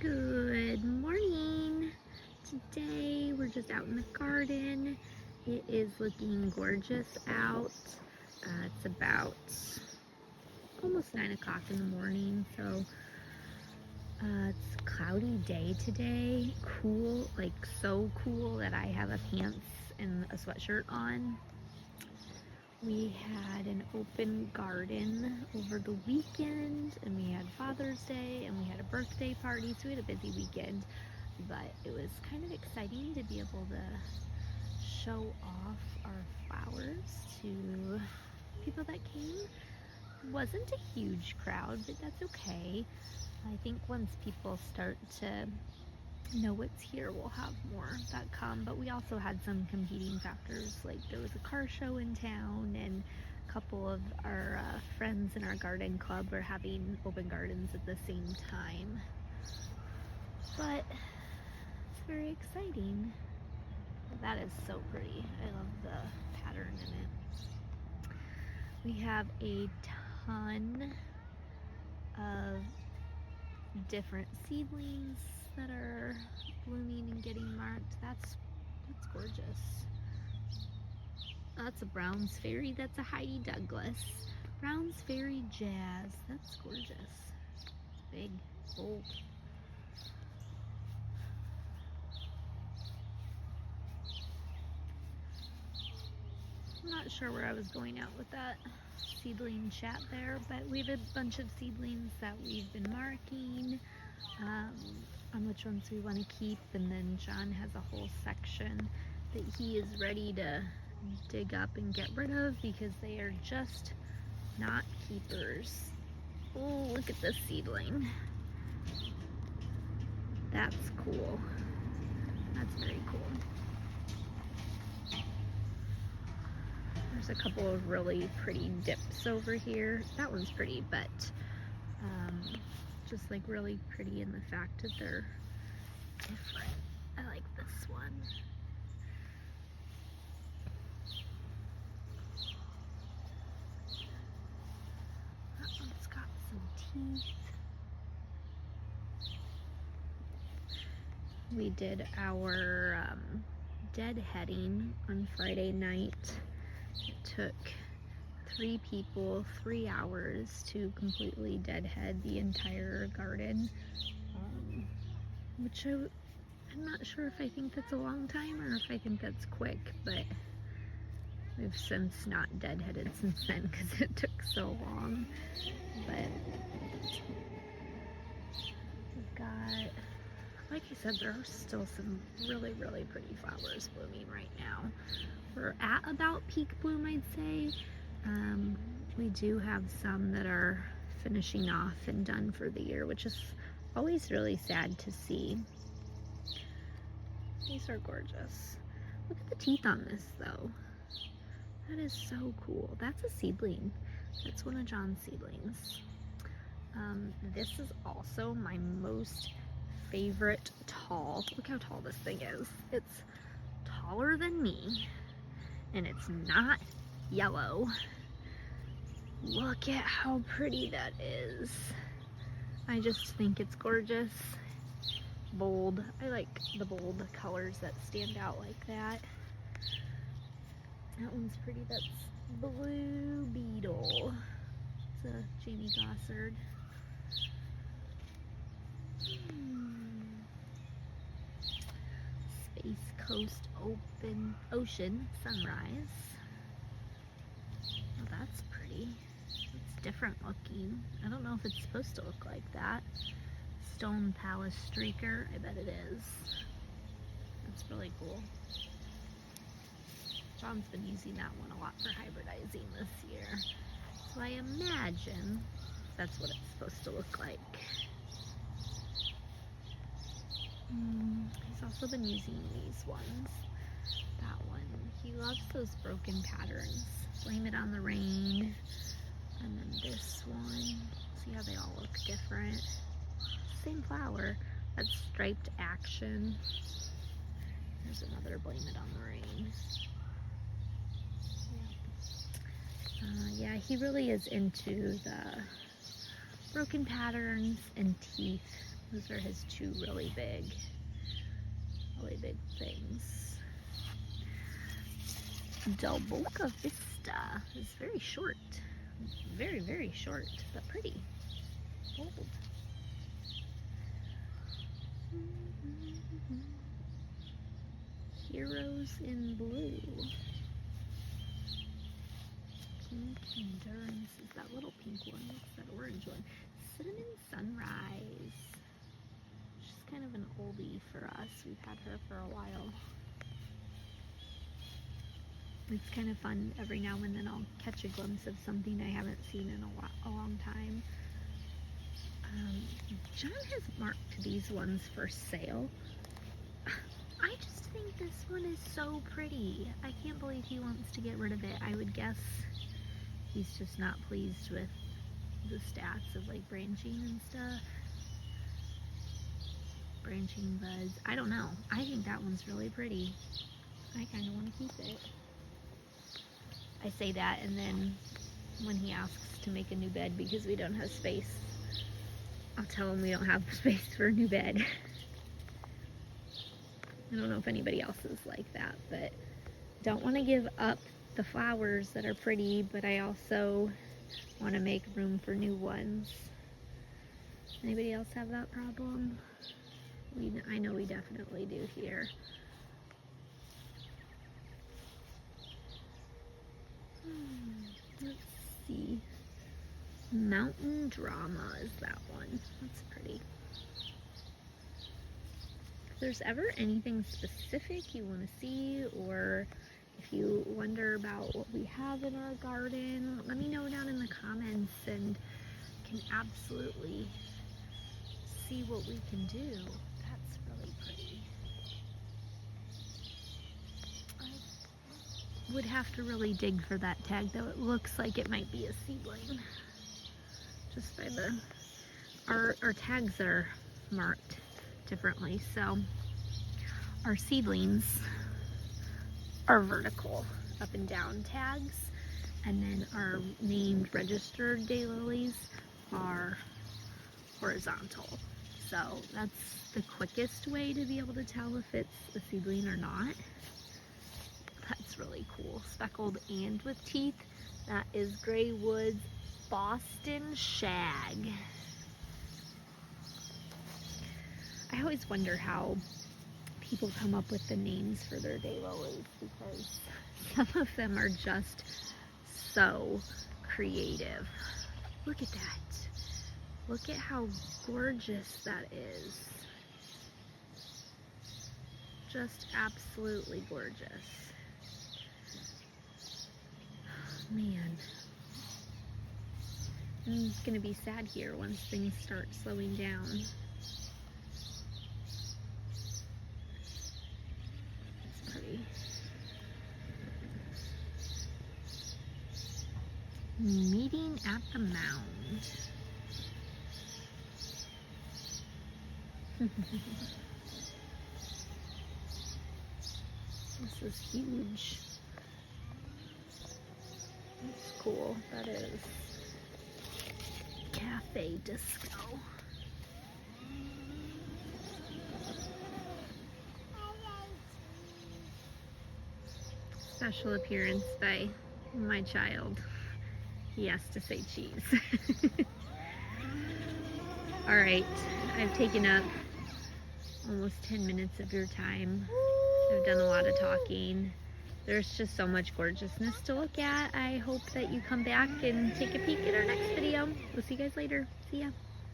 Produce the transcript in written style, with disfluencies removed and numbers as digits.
Good morning. Today we're just out in the garden. It is looking gorgeous out. It's about almost 9 o'clock in the morning, so it's a cloudy day today. Cool, like so cool that I have a pants and a sweatshirt on. We had an open garden over the weekend, and we had Father's Day, and we had a birthday party, so we had a busy weekend, but it was kind of exciting to be able to show off our flowers to people that came. It wasn't a huge crowd, but that's okay. I think once people start to know what's here, we'll have more that come, but we also had some competing factors, like there was a car show in town, and a couple of our friends in our garden club were having open gardens at the same time, but it's very exciting. That is so pretty. I love the pattern in it. We have a ton of different seedlings that are blooming and getting marked. That's gorgeous. That's a Brown's Fairy. That's a Heidi Douglas. Brown's Fairy Jazz. That's gorgeous. It's big, bold. I'm not sure where I was going out with that seedling chat there, but we have a bunch of seedlings that we've been marking on which ones we want to keep, and then John has a whole section that he is ready to dig up and get rid of because they are just not keepers. Oh, look at this seedling. That's cool. That's very cool. There's a couple of really pretty dips over here. That one's pretty, but just like really pretty in the fact that they're different. I like this one. That one's got some teeth. We did our deadheading on Friday night. It took 3 people 3 hours to completely deadhead the entire garden, which I'm not sure if I think that's a long time or if I think that's quick, but we've since not deadheaded since then because it took so long. But we've got, like I said, there are still some really pretty flowers blooming right now. We're at about peak bloom, I'd say. We do have some that are finishing off and done for the year, which is always really sad to see. These are gorgeous. Look at the teeth on this though. That is so cool. That's a seedling. That's one of John's seedlings. This is also my most favorite tall. Look how tall this thing is. It's taller than me, and it's not yellow. Look at how pretty that is. I just think it's gorgeous. Bold. I like the bold colors that stand out like that. That one's pretty. That's Blue Beetle. It's a Jamie Gossard. Space Coast Ocean Sunrise. Oh, that's pretty. It's different looking. I don't know if it's supposed to look like that. Stone Palace Streaker. I bet it is. That's really cool. John's been using that one a lot for hybridizing this year. So I imagine that's what it's supposed to look like. He's also been using these ones. That one. He loves those broken patterns. Blame It on the Rain. And then this one. See how they all look different. Same flower. That's Striped Action. There's another Blame It on the Rain. Yeah, he really is into the broken patterns and teeth Those are his two really big things. Del Boca Vista is very short. Very, very short, but pretty. Bold. Heroes in Blue. Pink Endurance is that little pink one. What's that orange one? Cinnamon Sunrise. She's kind of an oldie for us. We've had her for a while. It's kind of fun. Every now and then I'll catch a glimpse of something I haven't seen in a long time. John has marked these ones for sale. I just think this one is so pretty. I can't believe he wants to get rid of it. I would guess he's just not pleased with the stats of like branching and stuff. Branching buds. I don't know. I think that one's really pretty. I kind of want to keep it. I say that, and then when he asks to make a new bed because we don't have space, I'll tell him we don't have space for a new bed. I don't know if anybody else is like that, but don't want to give up the flowers that are pretty, but I also want to make room for new ones. Anybody else have that problem? I know we definitely do here. Let's see. Mountain Drama is that one. That's pretty. If there's ever anything specific you want to see, or if you wonder about what we have in our garden, let me know down in the comments, and can absolutely see what we can do. That's really pretty. I would have to really dig for that tag, though. It looks like it might be a seedling. Just by our tags are marked differently, so our seedlings are vertical up and down tags, and then our named registered daylilies are horizontal. So that's the quickest way to be able to tell if it's a seedling or not. That's really cool. Speckled and with teeth. That is Gray Woods Boston Shag. I always wonder how people come up with the names for their daylilies, because some of them are just so creative. Look at that. Look at how gorgeous that is. Just absolutely gorgeous. Man. It's gonna be sad here once things start slowing down. It's pretty. Meeting at the Mound. This is huge. That's cool. That is. Cafe Disco. Special appearance by my child. He has to say cheese. Alright, I've taken up almost 10 minutes of your time. I've done a lot of talking. There's just so much gorgeousness to look at. I hope that you come back and take a peek at our next video. We'll see you guys later. See ya.